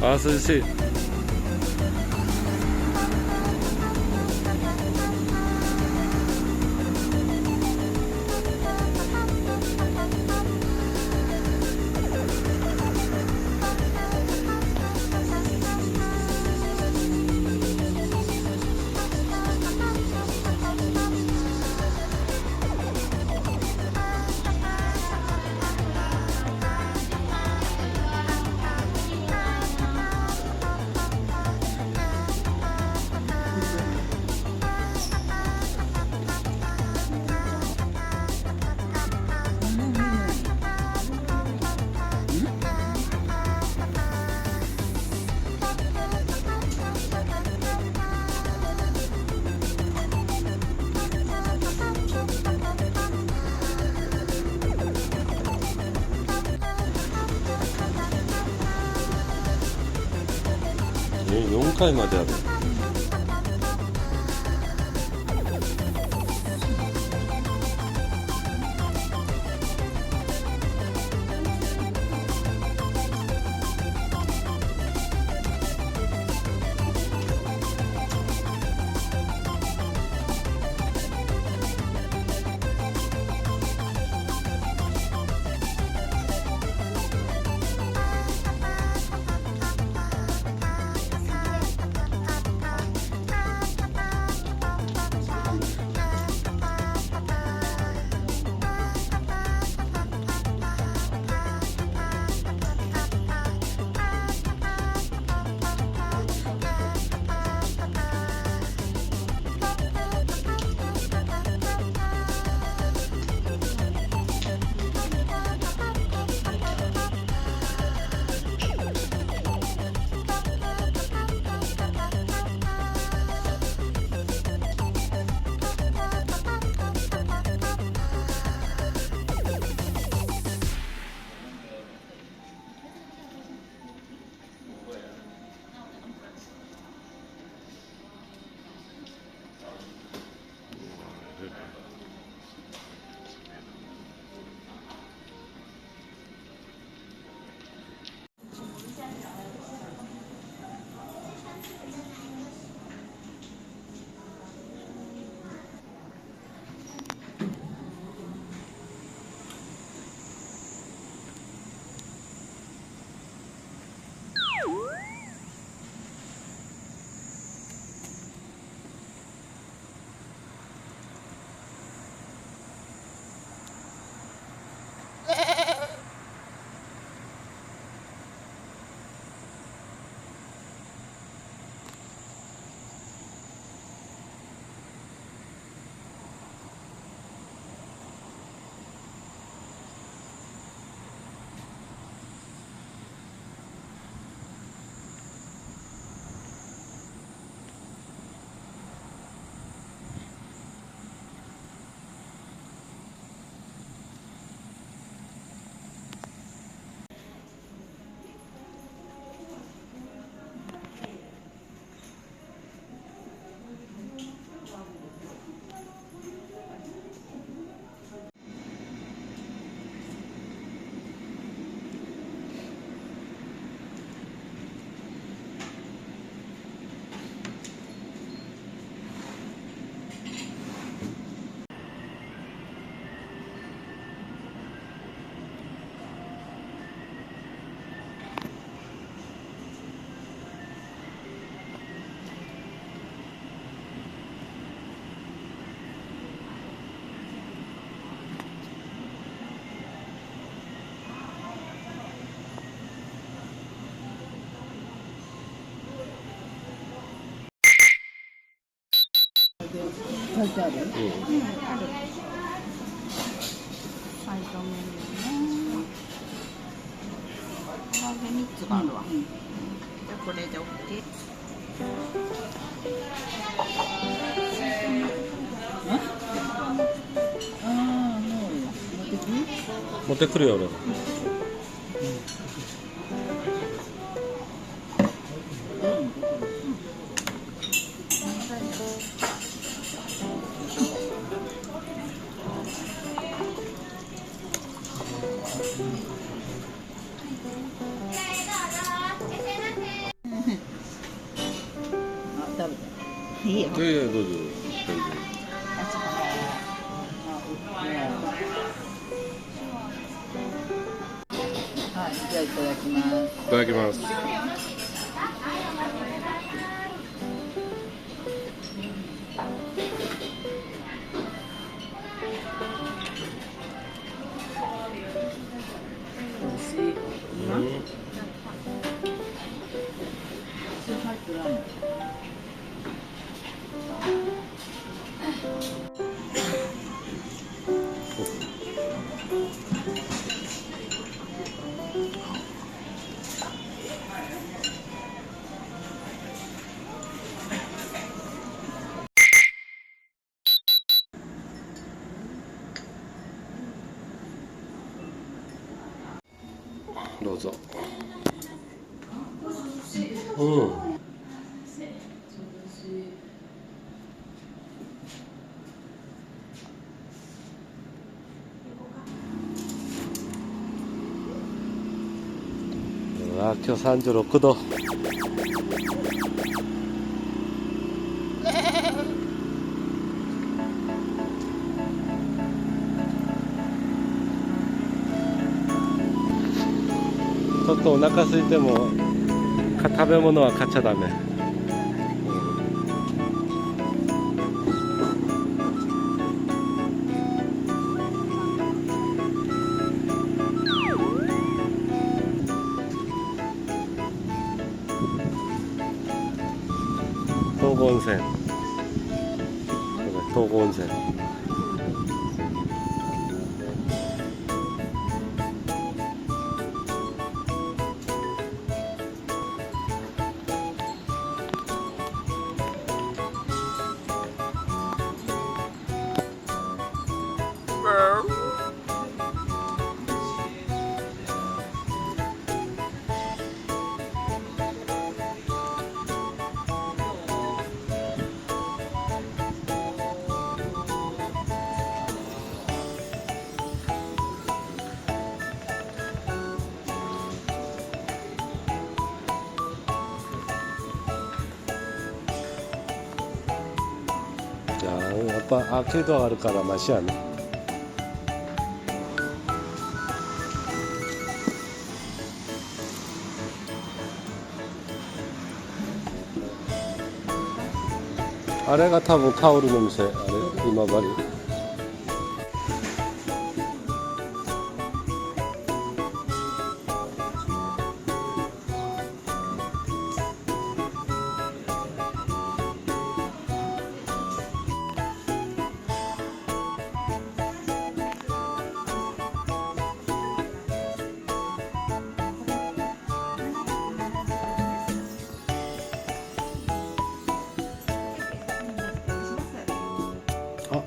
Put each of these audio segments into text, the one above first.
알았어, 씨.4回まである。절대 안 해. 응. メニューね。唐揚げ3つがあるわ。じゃあこれで OK。ああ、もう持ってくる？持ってくるよ俺。いいよ。いやいやどうぞ。はい、じゃあいただきます。いただきます。美味しい。入ってないの？どうぞ。うん。今日36度。ちょっとお腹空いても食べ物は買っちゃダメ。東郷温泉。東郷温泉。やっぱアーケードあるからマシやね。あれが多分タオルの店、あれ今治。あ、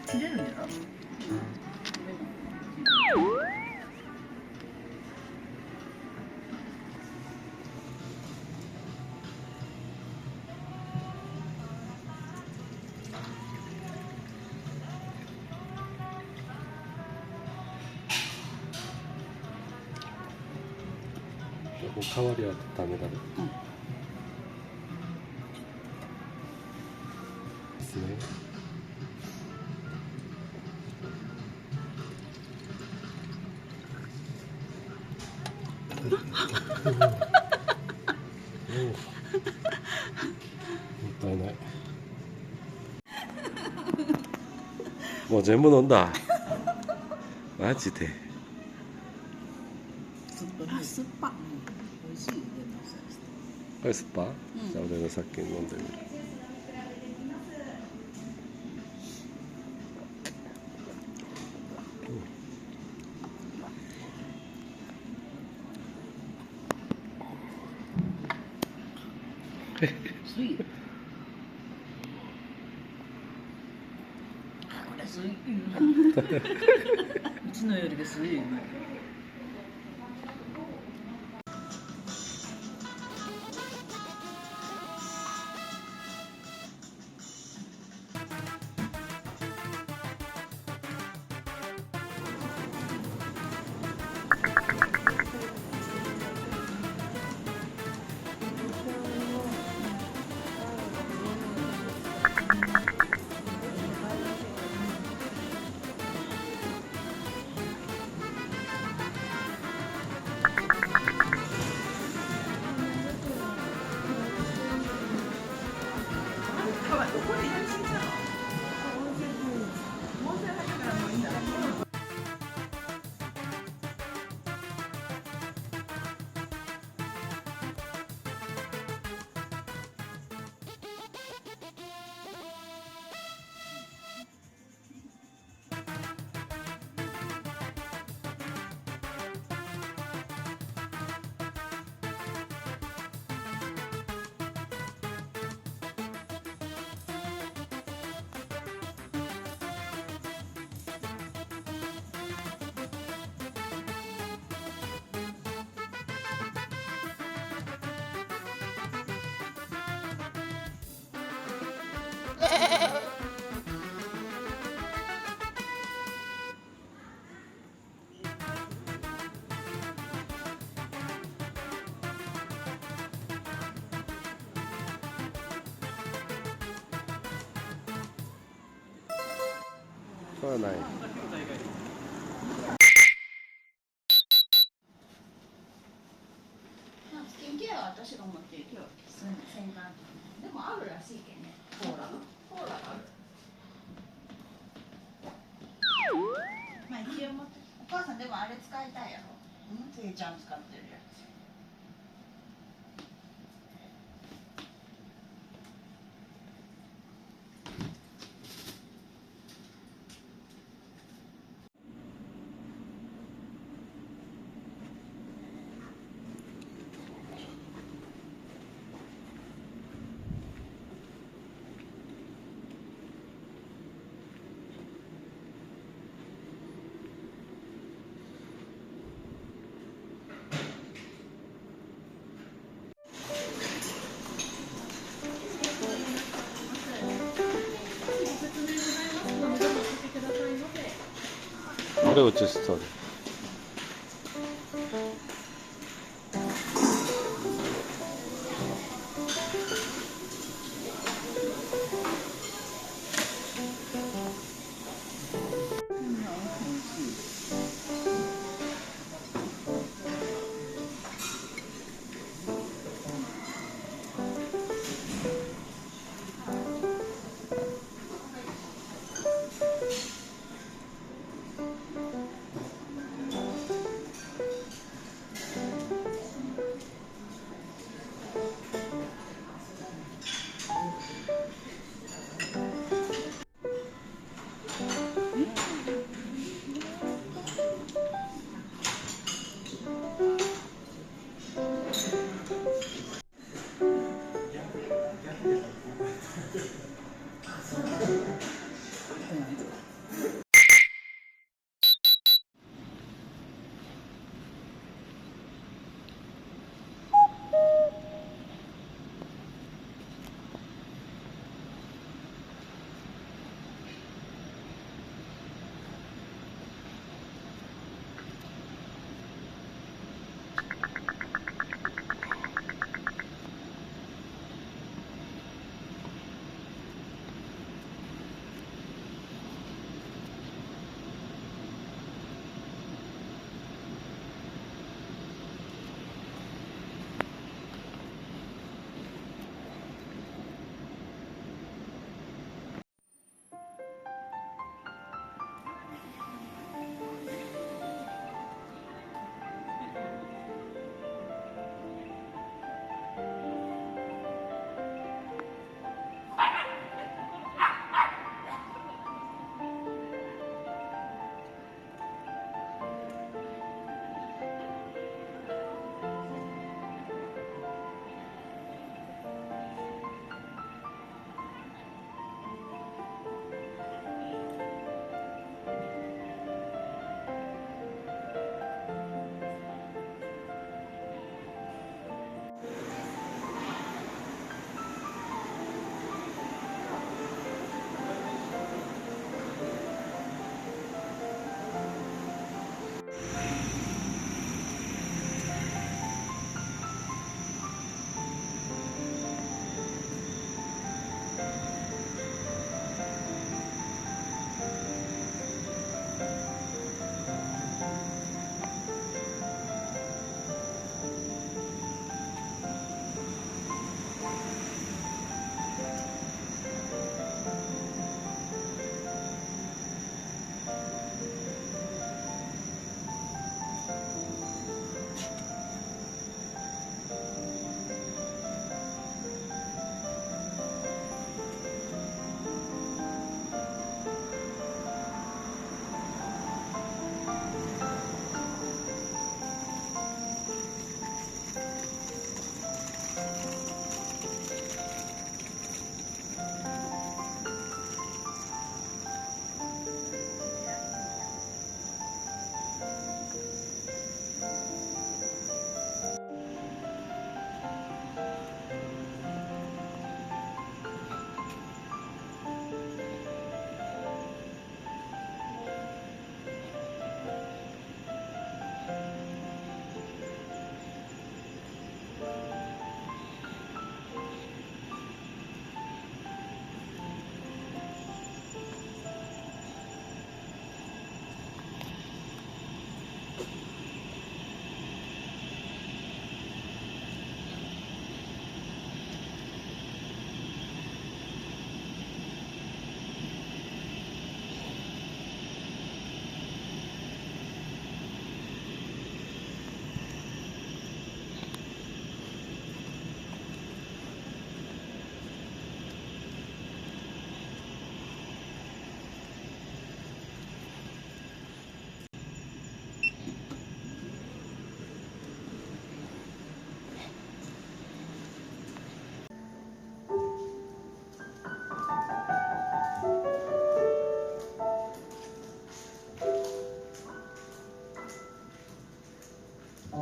切れるんじゃない？おかわりはダメだね。ですね。もったいない。もう全部飲んだ。マジで。あ、酸っぱ。美味しいよでもさ。これスパ、じゃあ俺のさっき飲んでみる。水。これ水。うちのよりが水。これはない。スキンケアは私が持ってる今日洗顔でもあるらしいけんね。コーラある。まあ一応持ってお母さんでもあれ使いたいやろ。せいちゃん使ってるやつ。これ落ちそうで。あ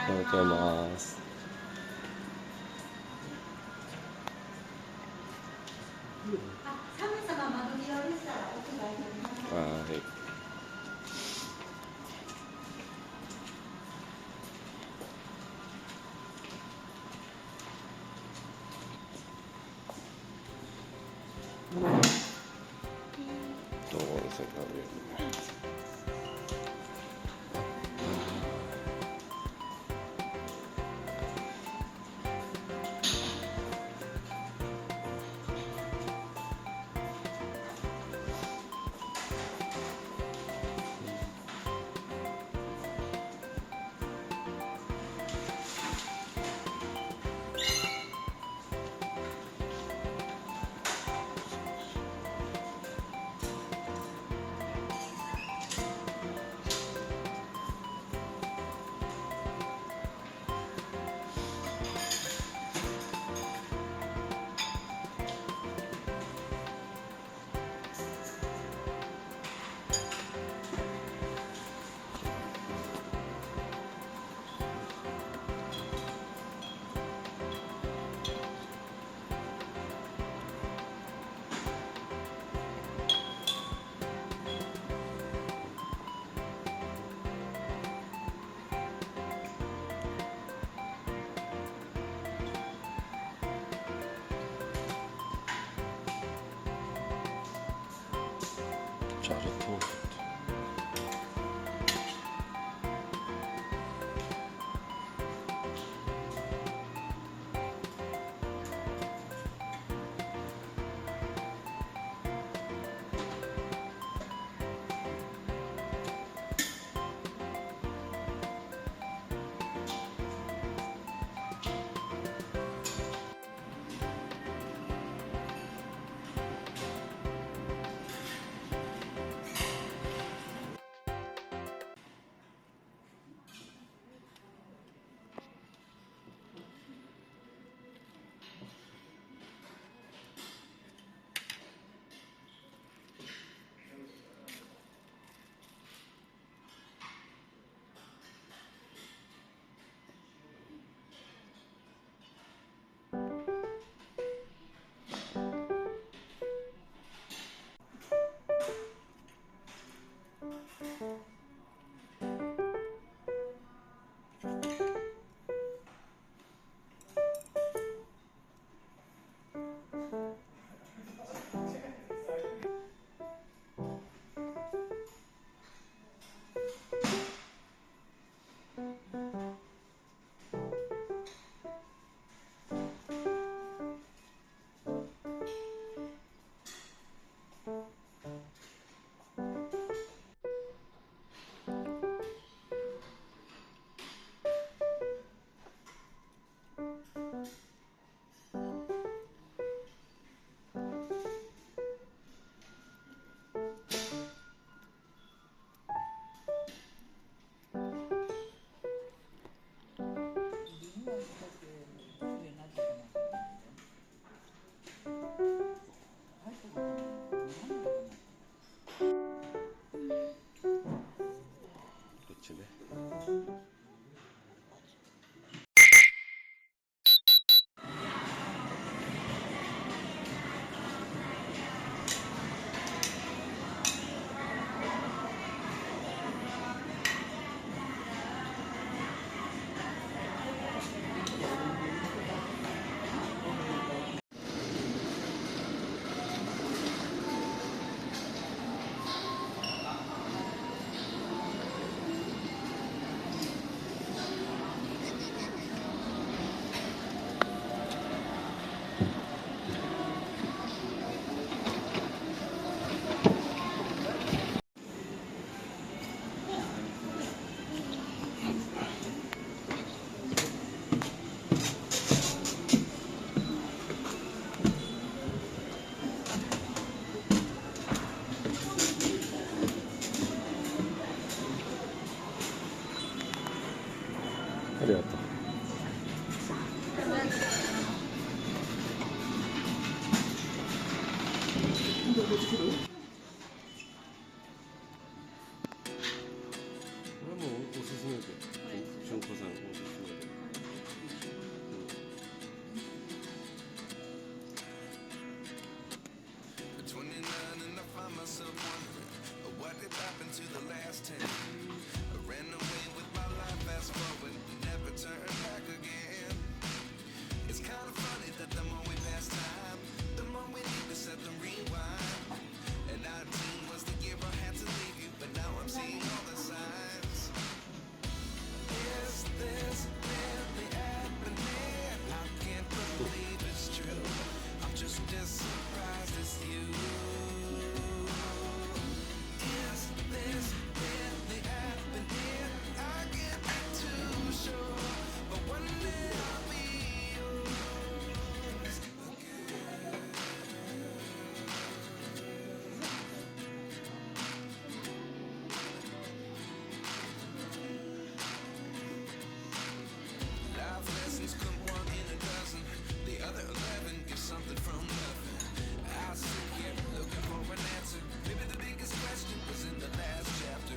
りがとうございます。はい。どうせ食べる。チャルトーフ。happened to the last 10? I ran away with my life, fast forward, never turn back again. It's kind of funny that the more we pass time, the more we need to set the rewind. And 19 was the year I had to leave you, but now I'm seeing all the signs. Is this really happening? I can't believe it's true. I'm just as surprised as you. Is this really happening? I can't be too sure, but one day I'll be yours again. Life lessons come one in a dozen. The other 11 get something from nothing. I sit here looking for an answer. Maybe the biggest question was in the last chapter.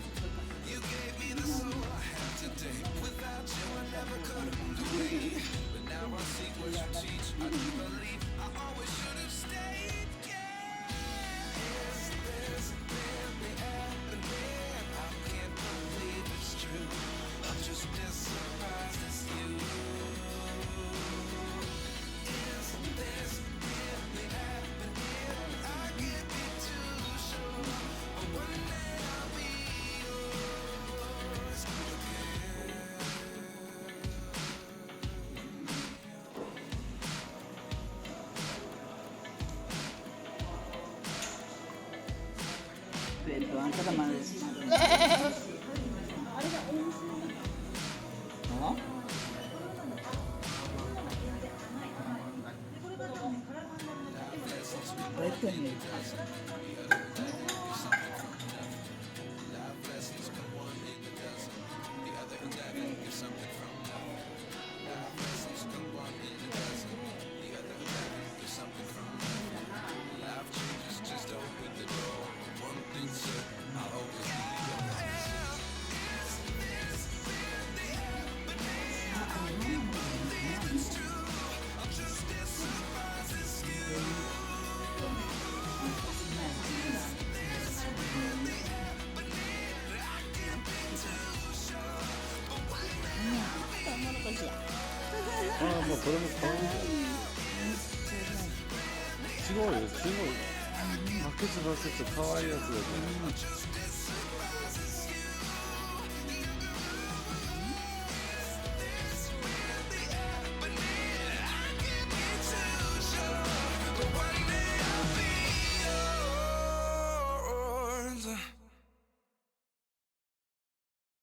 You gave me the soul I have today. Without you, I never could have moved away. But now I see what you teach. I do believe I always should have stayed. Yeah. Is this really happening? I can't believe it's true. I'm just as surprised as you. Is this really happening? I can't be too sure, but one day I'll be yours again.あんたがまだしないこれってね Life lessons come one in a dozen. The other 11 get something from nothing. Life lessons come one in a dozen. The other 11 get something from nothing. Life changes, just open the door. One thing certain, I'll always be yours. Is this really happening? I can't believe it's true. I'm just as surprised as you. Is this really happening? I can't be too sure, but one day I'll be トウモロコシや。ああ、もうこれも買うんだよ。違うよ、すごい。バケツバケツ、可愛いやつだよね。